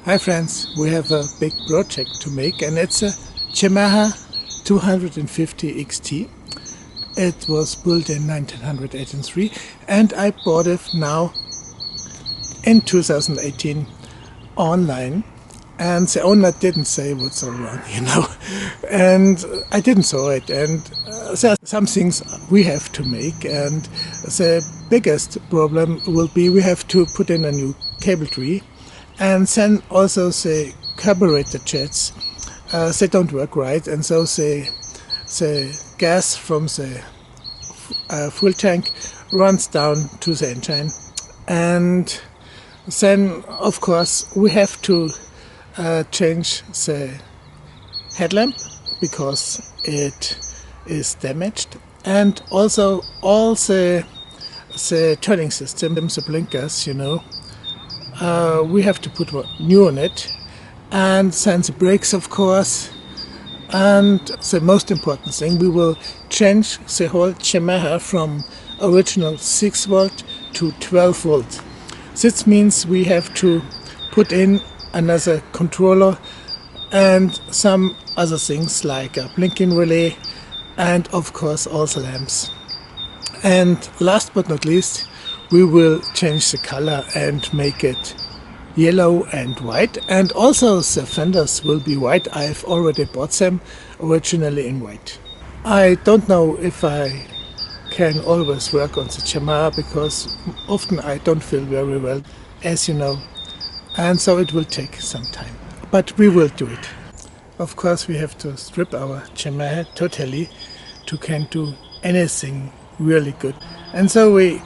Hi friends, we have a big project to make and it's a Yamaha 250 XT. It was built in 1983 and I bought it now in 2018 online, and the owner didn't say what's all wrong, and I didn't saw it, and there are some things we have to make, and the biggest problem will be we have to put in a new cable tree, and then also the carburetor jets, they don't work right, and so the gas from the fuel tank runs down to the engine. And then of course we have to change the headlamp because it is damaged, and also all the turning system, the blinkers, we have to put new on it, and then the brakes of course, and the most important thing, we will change the whole Yamaha from original 6 volt to 12 volt. This means we have to put in another controller and some other things like a blinking relay, and of course all the lamps. And last but not least, we will change the color and make it yellow and white, and also the fenders will be white. I've already bought them originally in white. I don't know if I can always work on the Yamaha because often I don't feel very well, as you know, and so it will take some time, but we will do it. Of course we have to strip our Yamaha totally to can do anything really good, and so we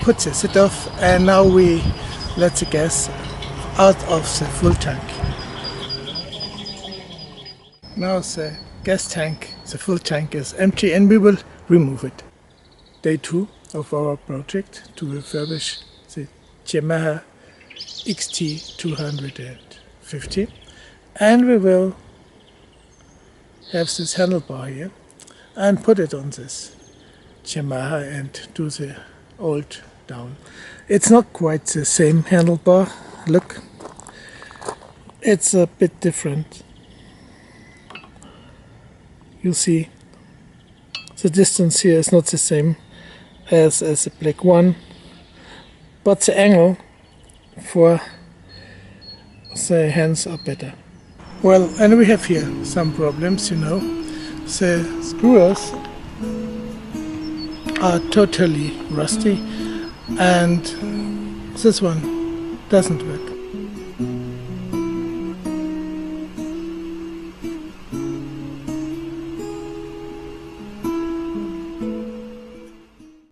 put the seat off, and now we let the gas out of the fuel tank. Now the gas tank, the fuel tank is empty, and we will remove it. Day 2 of our project to refurbish the Yamaha XT 250, and we will have this handlebar here and put it on this Yamaha and do the old down. It's not quite the same handlebar, look, it's a bit different. You see the distance here is not the same as the black one, but the angle for the hands are better. Well, and we have here some problems, the screws are totally rusty, and this one doesn't work.